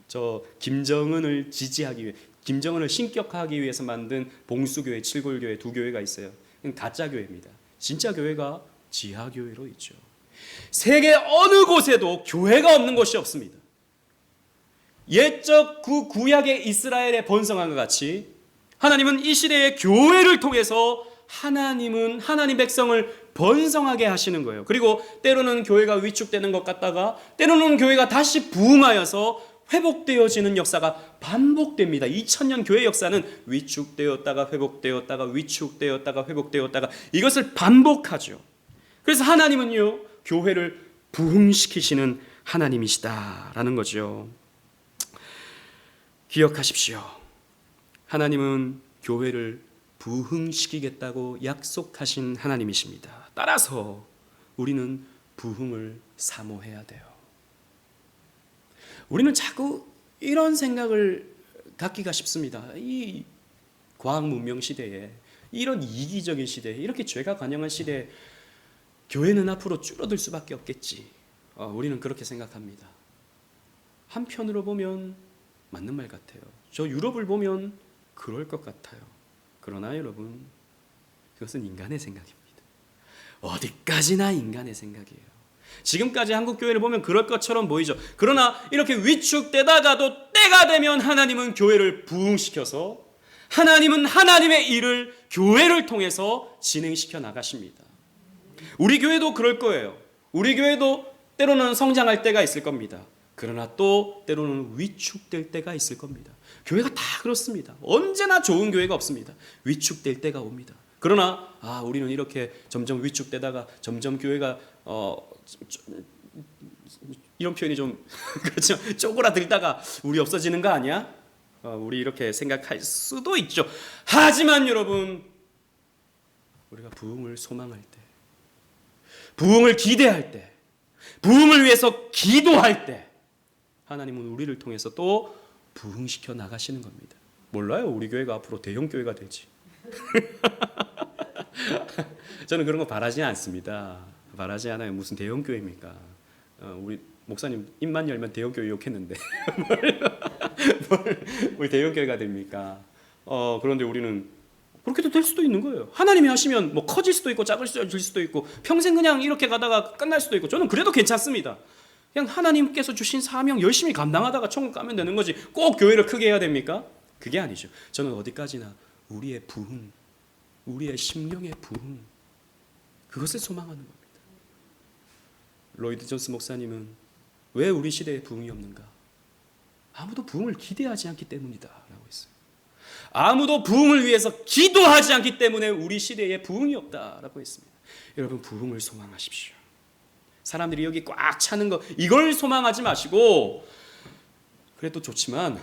Speaker 1: 저 김정은을 지지하기 위해, 김정은을 신격화하기 위해서 만든 봉수교회, 칠골교회 두 교회가 있어요. 가짜 교회입니다. 진짜 교회가 지하 교회로 있죠. 세계 어느 곳에도 교회가 없는 곳이 없습니다. 옛적 그 구약의 이스라엘에 번성한 것 같이 하나님은 이 시대의 교회를 통해서 하나님 백성을 번성하게 하시는 거예요. 그리고 때로는 교회가 위축되는 것 같다가 때로는 교회가 다시 부흥하여서 회복되어지는 역사가 반복됩니다. 2000년 교회 역사는 위축되었다가 회복되었다가 위축되었다가 회복되었다가 이것을 반복하죠. 그래서 하나님은요, 교회를 부흥시키시는 하나님이시다라는 거죠. 기억하십시오. 하나님은 교회를 부흥시키겠다고 약속하신 하나님이십니다. 따라서 우리는 부흥을 사모해야 돼요. 우리는 자꾸 이런 생각을 갖기가 쉽습니다. 이 과학 문명 시대에, 이런 이기적인 시대에, 이렇게 죄가 관영한 시대에 교회는 앞으로 줄어들 수밖에 없겠지. 우리는 그렇게 생각합니다. 한편으로 보면 맞는 말 같아요. 저 유럽을 보면 그럴 것 같아요. 그러나 여러분, 그것은 인간의 생각입니다. 어디까지나 인간의 생각이에요. 지금까지 한국 교회를 보면 그럴 것처럼 보이죠. 그러나 이렇게 위축되다가도 때가 되면 하나님은 교회를 부흥시켜서 하나님은 하나님의 일을 교회를 통해서 진행시켜 나가십니다. 우리 교회도 그럴 거예요. 우리 교회도 때로는 성장할 때가 있을 겁니다. 그러나 또 때로는 위축될 때가 있을 겁니다. 교회가 다 그렇습니다. 언제나 좋은 교회가 없습니다. 위축될 때가 옵니다. 그러나 우리는 이렇게 점점 위축되다가 점점 교회가 이런 표현이 좀 그렇죠. 쪼그라들다가 우리 없어지는 거 아니야? 우리 이렇게 생각할 수도 있죠. 하지만 여러분, 우리가 부흥을 소망할 때, 부흥을 기대할 때, 부흥을 위해서 기도할 때 하나님은 우리를 통해서 또 부흥시켜 나가시는 겁니다. 몰라요. 우리 교회가 앞으로 대형 교회가 될지. 저는 그런 거 바라지 않습니다. 바라지 않아요. 무슨 대형 교회입니까? 우리 목사님 입만 열면 대형 교회 욕했는데 뭘 대형 교회가 됩니까? 그런데 우리는 그렇게도 될 수도 있는 거예요. 하나님이 하시면 뭐 커질 수도 있고 작을 수도 있고 평생 그냥 이렇게 가다가 끝날 수도 있고 저는 그래도 괜찮습니다. 그냥 하나님께서 주신 사명 열심히 감당하다가 천국 가면 되는 거지 꼭 교회를 크게 해야 됩니까? 그게 아니죠. 저는 어디까지나 우리의 부흥, 우리의 심령의 부흥, 그것을 소망하는 겁니다. 로이드 존스 목사님은 왜 우리 시대에 부흥이 없는가? 아무도 부흥을 기대하지 않기 때문이다 라고 했어요. 아무도 부흥을 위해서 기도하지 않기 때문에 우리 시대에 부흥이 없다라고 했습니다. 여러분, 부흥을 소망하십시오. 사람들이 여기 꽉 차는 거 이걸 소망하지 마시고, 그래도 좋지만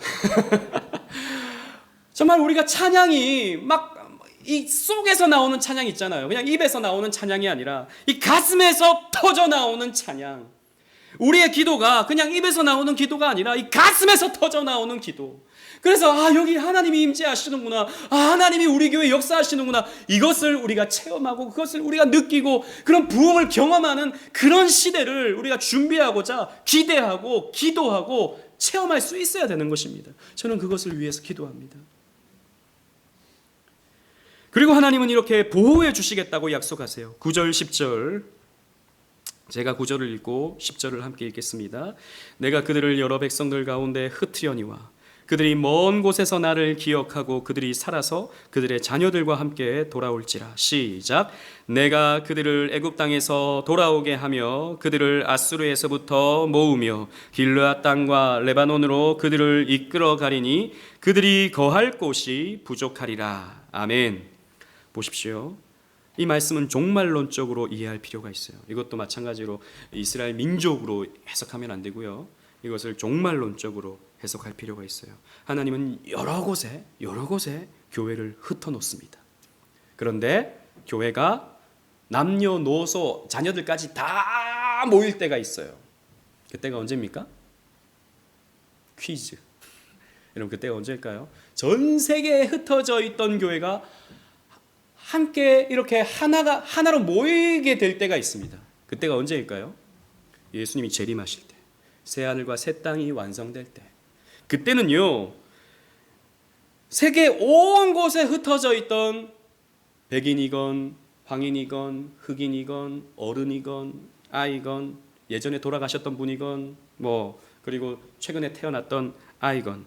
Speaker 1: 정말 우리가 찬양이 막 이 속에서 나오는 찬양 있잖아요. 그냥 입에서 나오는 찬양이 아니라 이 가슴에서 터져 나오는 찬양. 우리의 기도가 그냥 입에서 나오는 기도가 아니라 이 가슴에서 터져 나오는 기도. 그래서 여기 하나님이 임재하시는구나, 하나님이 우리 교회 역사하시는구나, 이것을 우리가 체험하고 그것을 우리가 느끼고 그런 부흥을 경험하는 그런 시대를 우리가 준비하고자 기대하고 기도하고 체험할 수 있어야 되는 것입니다. 저는 그것을 위해서 기도합니다. 그리고 하나님은 이렇게 보호해 주시겠다고 약속하세요. 9절 10절, 제가 9절을 읽고 10절을 함께 읽겠습니다. 내가 그들을 여러 백성들 가운데 흩으려니와 그들이 먼 곳에서 나를 기억하고 그들이 살아서 그들의 자녀들과 함께 돌아올지라. 시작. 내가 그들을 애굽 땅에서 돌아오게 하며 그들을 아수르에서부터 모으며 길르앗 땅과 레바논으로 그들을 이끌어 가리니 그들이 거할 곳이 부족하리라. 아멘. 보십시오. 이 말씀은 종말론적으로 이해할 필요가 있어요. 이것도 마찬가지로 이스라엘 민족으로 해석하면 안 되고요. 이것을 종말론적으로 해석할 필요가 있어요. 하나님은 여러 곳에 교회를 흩어놓습니다. 그런데 교회가 남녀노소 자녀들까지 다 모일 때가 있어요. 그때가 언제입니까? 퀴즈. 여러분, 그때가 언제일까요? 전 세계에 흩어져 있던 교회가 함께 이렇게 하나로 모이게 될 때가 있습니다. 그때가 언제일까요? 예수님이 재림하실 때, 새 하늘과 새 땅이 완성될 때. 그때는요, 세계 온 곳에 흩어져 있던 백인이건 황인이건 흑인이건 어른이건 아이건 예전에 돌아가셨던 분이건 그리고 최근에 태어났던 아이건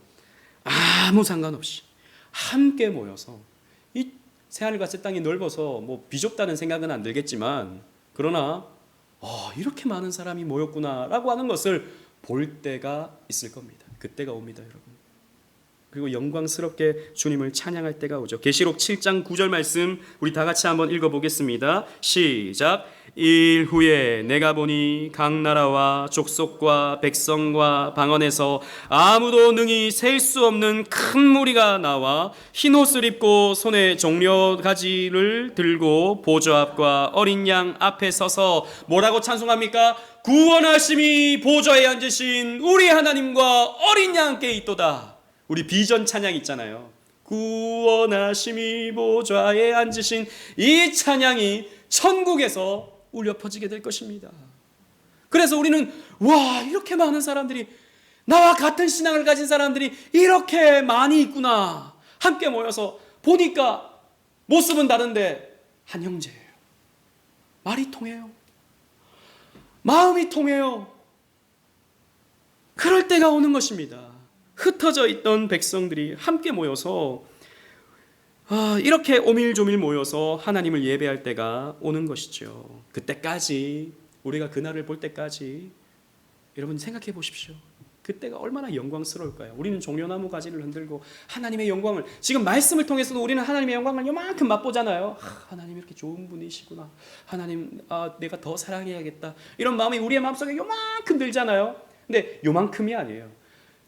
Speaker 1: 아무 상관없이 함께 모여서 이 새하늘과 새 땅이 넓어서 비좁다는 생각은 안 들겠지만, 그러나 이렇게 많은 사람이 모였구나라고 하는 것을 볼 때가 있을 겁니다. 그때가 옵니다, 여러분. 그리고 영광스럽게 주님을 찬양할 때가 오죠. 계시록 7장 9절 말씀 우리 다 같이 한번 읽어보겠습니다. 시작. 일 후에 내가 보니 각 나라와 족속과 백성과 방언에서 아무도 능히 셀 수 없는 큰 무리가 나와 흰 옷을 입고 손에 종려 가지를 들고 보좌 앞과 어린 양 앞에 서서 뭐라고 찬송합니까? 구원하심이 보좌에 앉으신 우리 하나님과 어린 양께 있도다. 우리 비전 찬양 있잖아요. 구원하심이 보좌에 앉으신 이 찬양이 천국에서 울려 퍼지게 될 것입니다. 그래서 우리는 이렇게 많은 사람들이, 나와 같은 신앙을 가진 사람들이 이렇게 많이 있구나. 함께 모여서 보니까 모습은 다른데 한 형제예요. 말이 통해요. 마음이 통해요. 그럴 때가 오는 것입니다. 흩어져 있던 백성들이 함께 모여서 이렇게 오밀조밀 모여서 하나님을 예배할 때가 오는 것이죠. 그때까지, 우리가 그날을 볼 때까지 여러분 생각해 보십시오. 그때가 얼마나 영광스러울까요? 우리는 종려나무 가지를 흔들고 하나님의 영광을, 지금 말씀을 통해서도 우리는 하나님의 영광을 요만큼 맛보잖아요. 하나님 이렇게 좋은 분이시구나. 하나님, 내가 더 사랑해야겠다. 이런 마음이 우리의 마음속에 요만큼 들잖아요. 근데 요만큼이 아니에요.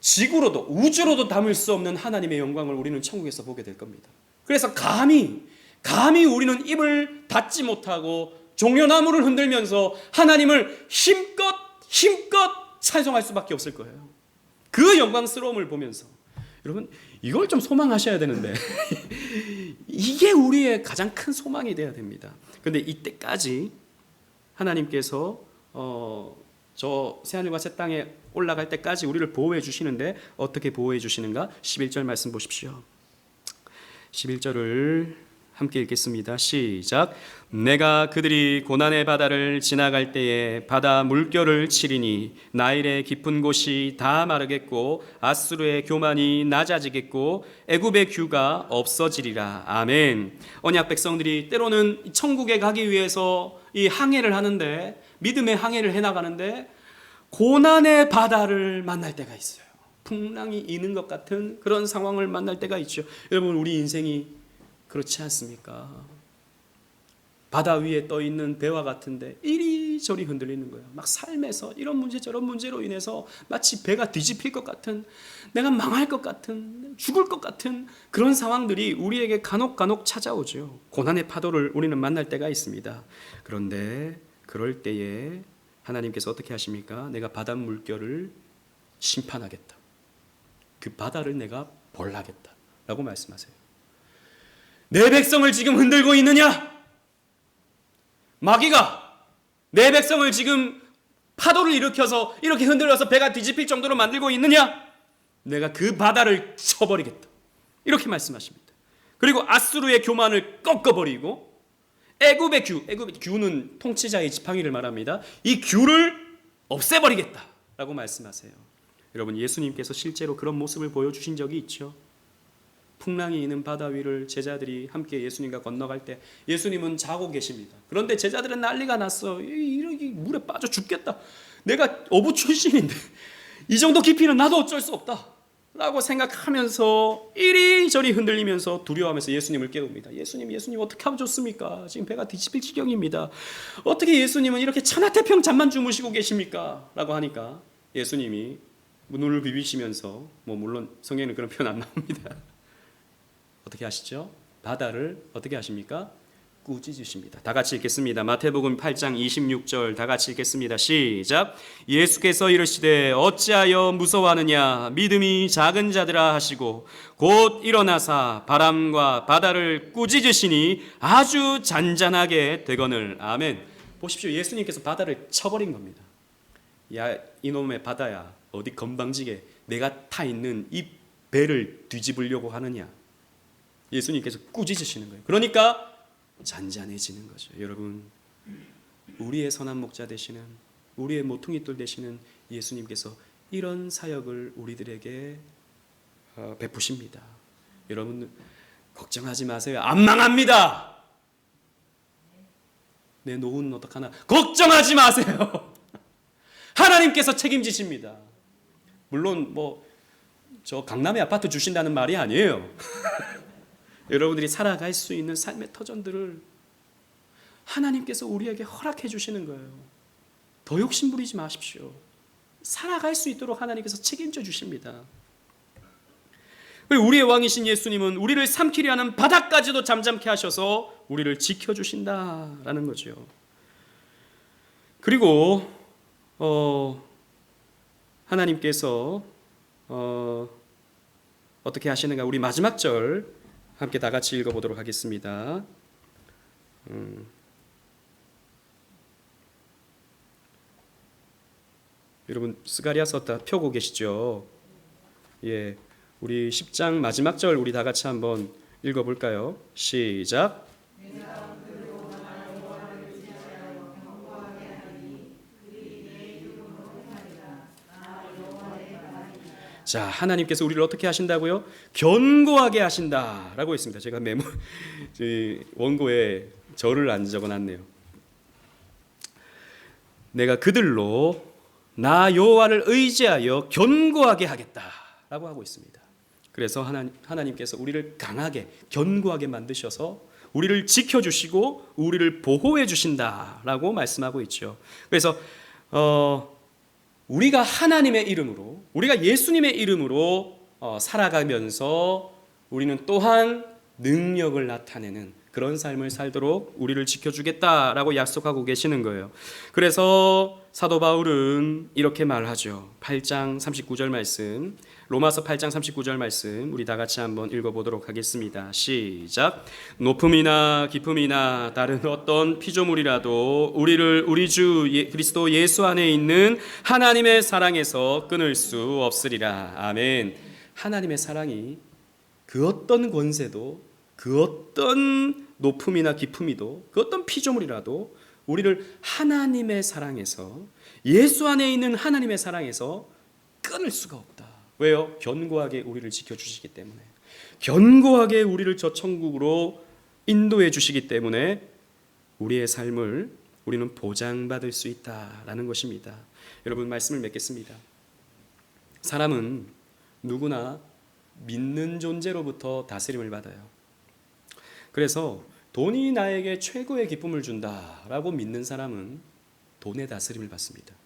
Speaker 1: 지구로도 우주로도 담을 수 없는 하나님의 영광을 우리는 천국에서 보게 될 겁니다. 그래서 감히 우리는 입을 닫지 못하고 종려나무를 흔들면서 하나님을 힘껏 찬송할 수밖에 없을 거예요. 그 영광스러움을 보면서. 여러분, 이걸 좀 소망하셔야 되는데 이게 우리의 가장 큰 소망이 돼야 됩니다. 그런데 이때까지 하나님께서 저 새하늘과 새 땅에 올라갈 때까지 우리를 보호해 주시는데, 어떻게 보호해 주시는가? 11절 말씀 보십시오. 11절을 함께 읽겠습니다. 시작. 내가 그들이 고난의 바다를 지나갈 때에 바다 물결을 치리니 나일의 깊은 곳이 다 마르겠고 아수르의 교만이 낮아지겠고 애굽의 규가 없어지리라. 아멘. 언약 백성들이 때로는 천국에 가기 위해서 이 항해를 하는데, 믿음의 항해를 해나가는데 고난의 바다를 만날 때가 있어요. 풍랑이 이는 것 같은 그런 상황을 만날 때가 있죠. 여러분, 우리 인생이 그렇지 않습니까? 바다 위에 떠 있는 배와 같은데 이리저리 흔들리는 거예요. 막 삶에서 이런 문제 저런 문제로 인해서 마치 배가 뒤집힐 것 같은, 내가 망할 것 같은, 죽을 것 같은 그런 상황들이 우리에게 간혹 찾아오죠. 고난의 파도를 우리는 만날 때가 있습니다. 그런데 그럴 때에 하나님께서 어떻게 하십니까? 내가 바다 물결을 심판하겠다. 그 바다를 내가 벌하겠다 라고 말씀하세요. 내 백성을 지금 흔들고 있느냐? 마귀가 내 백성을 지금 파도를 일으켜서 이렇게 흔들어서 배가 뒤집힐 정도로 만들고 있느냐? 내가 그 바다를 쳐버리겠다. 이렇게 말씀하십니다. 그리고 아수르의 교만을 꺾어버리고 애굽의 규는 통치자의 지팡이를 말합니다. 이 규를 없애버리겠다라고 말씀하세요. 여러분, 예수님께서 실제로 그런 모습을 보여주신 적이 있죠. 풍랑이 있는 바다 위를 제자들이 함께 예수님과 건너갈 때 예수님은 자고 계십니다. 그런데 제자들은 난리가 났어. 이 물에 빠져 죽겠다. 내가 어부 출신인데 이 정도 깊이는 나도 어쩔 수 없다 라고 생각하면서 이리저리 흔들리면서 두려워하면서 예수님을 깨웁니다. 예수님 어떻게 하면 좋습니까? 지금 배가 뒤집힐 지경입니다. 어떻게 예수님은 이렇게 천하태평 잠만 주무시고 계십니까? 라고 하니까 예수님이 눈을 비비시면서, 물론 성경에는 그런 표현 안 나옵니다. 어떻게 하시죠? 바다를 어떻게 하십니까? 꾸짖으십니다. 다 같이 읽겠습니다. 마태복음 8장 26절 다 같이 읽겠습니다. 시작. 예수께서 이르시되 어찌하여 무서워하느냐 믿음이 작은 자들아 하시고 곧 일어나사 바람과 바다를 꾸짖으시니 아주 잔잔하게 되거늘. 아멘. 보십시오. 예수님께서 바다를 쳐버린 겁니다. 야, 이놈의 바다야, 어디 건방지게 내가 타 있는 이 배를 뒤집으려고 하느냐. 예수님께서 꾸짖으시는 거예요. 그러니까 잔잔해지는 거죠. 여러분, 우리의 선한 목자 되시는, 우리의 모퉁이돌 되시는 예수님께서 이런 사역을 우리들에게 베푸십니다. 여러분, 걱정하지 마세요. 안 망합니다. 내 노후는 어떡하나. 걱정하지 마세요. 하나님께서 책임지십니다. 물론 저 강남에 아파트 주신다는 말이 아니에요. 여러분들이 살아갈 수 있는 삶의 터전들을 하나님께서 우리에게 허락해 주시는 거예요. 더 욕심 부리지 마십시오. 살아갈 수 있도록 하나님께서 책임져 주십니다. 우리의 왕이신 예수님은 우리를 삼키려 하는 바다까지도 잠잠케 하셔서 우리를 지켜주신다라는 거죠. 그리고 하나님께서 어떻게 하시는가, 우리 마지막 절 함께 다 같이 읽어보도록 하겠습니다. 여러분, 스가랴서 다 펴고 계시죠? 예, 우리 10장 마지막 절 우리 다 같이 한번 읽어볼까요? 시작. 자, 하나님께서 우리를 어떻게 하신다고요? 견고하게 하신다라고 했습니다. 제가 원고에 절을 안 적어놨네요. 내가 그들로 나 여호와를 의지하여 견고하게 하겠다라고 하고 있습니다. 그래서 하나님께서 우리를 강하게 견고하게 만드셔서 우리를 지켜주시고 우리를 보호해 주신다라고 말씀하고 있죠. 그래서 우리가 하나님의 이름으로, 우리가 예수님의 이름으로 살아가면서 우리는 또한 능력을 나타내는 그런 삶을 살도록 우리를 지켜주겠다라고 약속하고 계시는 거예요. 그래서 사도 바울은 이렇게 말하죠. 8장 39절 말씀, 로마서 8장 39절 말씀 우리 다 같이 한번 읽어보도록 하겠습니다. 시작. 높음이나 깊음이나 다른 어떤 피조물이라도 우리를 우리 주 그리스도 예수 안에 있는 하나님의 사랑에서 끊을 수 없으리라. 아멘. 하나님의 사랑이 그 어떤 권세도, 그 어떤 높음이나 깊음이도, 그 어떤 피조물이라도 우리를 하나님의 사랑에서, 예수 안에 있는 하나님의 사랑에서 끊을 수가 없다. 왜요? 견고하게 우리를 지켜주시기 때문에, 견고하게 우리를 저 천국으로 인도해 주시기 때문에 우리의 삶을 우리는 보장받을 수 있다라는 것입니다. 여러분, 말씀을 맺겠습니다. 사람은 누구나 믿는 존재로부터 다스림을 받아요. 그래서 돈이 나에게 최고의 기쁨을 준다라고 믿는 사람은 돈의 다스림을 받습니다.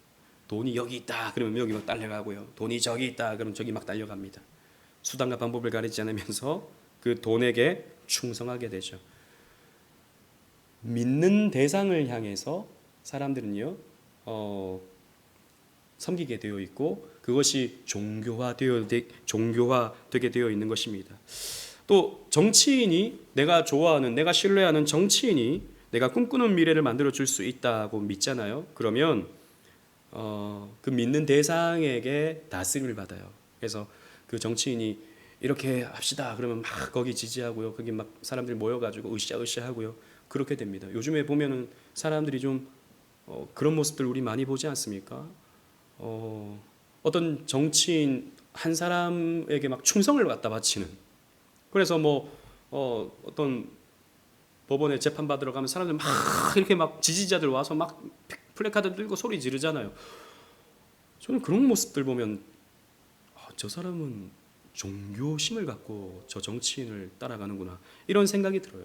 Speaker 1: 돈이 여기 있다 그러면 여기 막 달려가고요. 돈이 저기 있다 그러면 저기 막 달려갑니다. 수단과 방법을 가리지 않으면서 그 돈에게 충성하게 되죠. 믿는 대상을 향해서 사람들은요 섬기게 되어 있고 그것이 종교화되게 되어 있는 것입니다. 또 정치인이, 내가 좋아하는, 내가 신뢰하는 정치인이 내가 꿈꾸는 미래를 만들어 줄 수 있다고 믿잖아요. 그러면 그 믿는 대상에게 다스림을 받아요. 그래서 그 정치인이 이렇게 합시다 그러면 막 거기 지지하고요. 거기 막 사람들이 모여가지고 으쌰으쌰 하고요. 그렇게 됩니다. 요즘에 보면은 사람들이 좀 그런 모습들 우리 많이 보지 않습니까? 어떤 정치인 한 사람에게 막 충성을 갖다 바치는. 그래서 어떤 법원에 재판 받으러 가면 사람들 막 이렇게 막 지지자들 와서 막 플래카드 들고 소리 지르잖아요. 저는 그런 모습들 보면 저 사람은 종교심을 갖고 저 정치인을 따라가는구나 이런 생각이 들어요.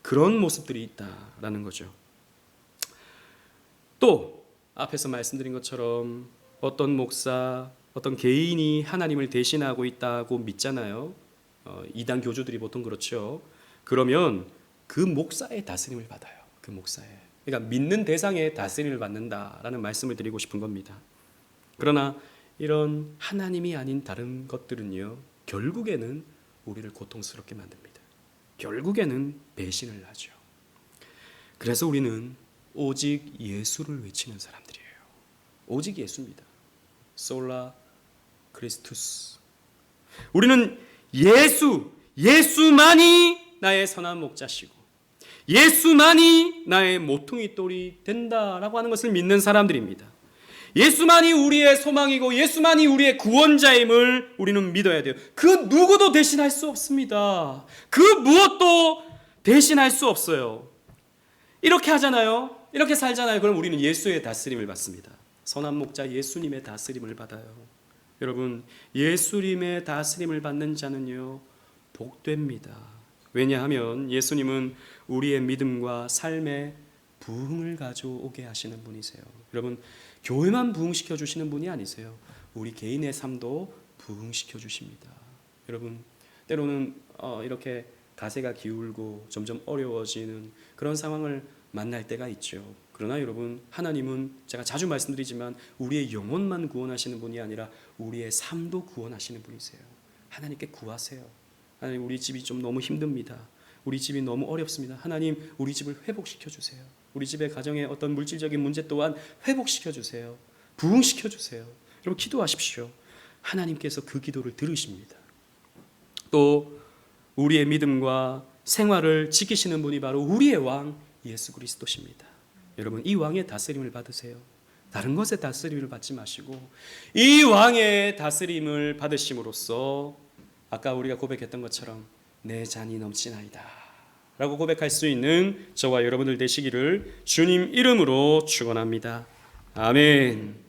Speaker 1: 그런 모습들이 있다라는 거죠. 또 앞에서 말씀드린 것처럼 어떤 목사, 어떤 개인이 하나님을 대신하고 있다고 믿잖아요. 이단 교주들이 보통 그렇죠. 그러면 그 목사의 다스림을 받아요. 그 목사의. 그러니까 믿는 대상의 다스림을 받는다라는 말씀을 드리고 싶은 겁니다. 그러나 이런 하나님이 아닌 다른 것들은요, 결국에는 우리를 고통스럽게 만듭니다. 결국에는 배신을 하죠. 그래서 우리는 오직 예수를 외치는 사람들이에요. 오직 예수입니다. 솔라 크리스투스. 우리는 예수만이 나의 선한 목자시고 예수만이 나의 모퉁이 돌이 된다라고 하는 것을 믿는 사람들입니다. 예수만이 우리의 소망이고 예수만이 우리의 구원자임을 우리는 믿어야 돼요. 그 누구도 대신할 수 없습니다. 그 무엇도 대신할 수 없어요. 이렇게 하잖아요. 이렇게 살잖아요. 그럼 우리는 예수의 다스림을 받습니다. 선한 목자 예수님의 다스림을 받아요. 여러분, 예수님의 다스림을 받는 자는요, 복됩니다. 왜냐하면 예수님은 우리의 믿음과 삶의 부흥을 가져오게 하시는 분이세요. 여러분, 교회만 부흥시켜 주시는 분이 아니세요. 우리 개인의 삶도 부흥시켜 주십니다. 여러분, 때로는 이렇게 가세가 기울고 점점 어려워지는 그런 상황을 만날 때가 있죠. 그러나 여러분, 하나님은 제가 자주 말씀드리지만 우리의 영혼만 구원하시는 분이 아니라 우리의 삶도 구원하시는 분이세요. 하나님께 구하세요. 하나님, 우리 집이 좀 너무 힘듭니다. 우리 집이 너무 어렵습니다. 하나님, 우리 집을 회복시켜 주세요. 우리 집의 가정의 어떤 물질적인 문제 또한 회복시켜 주세요. 부흥시켜 주세요. 여러분, 기도하십시오. 하나님께서 그 기도를 들으십니다. 또 우리의 믿음과 생활을 지키시는 분이 바로 우리의 왕 예수 그리스도십니다. 여러분, 이 왕의 다스림을 받으세요. 다른 것의 다스림을 받지 마시고 이 왕의 다스림을 받으심으로써 아까 우리가 고백했던 것처럼 내 잔이 넘치나이다 라고 고백할 수 있는 저와 여러분들 되시기를 주님 이름으로 축원합니다. 아멘.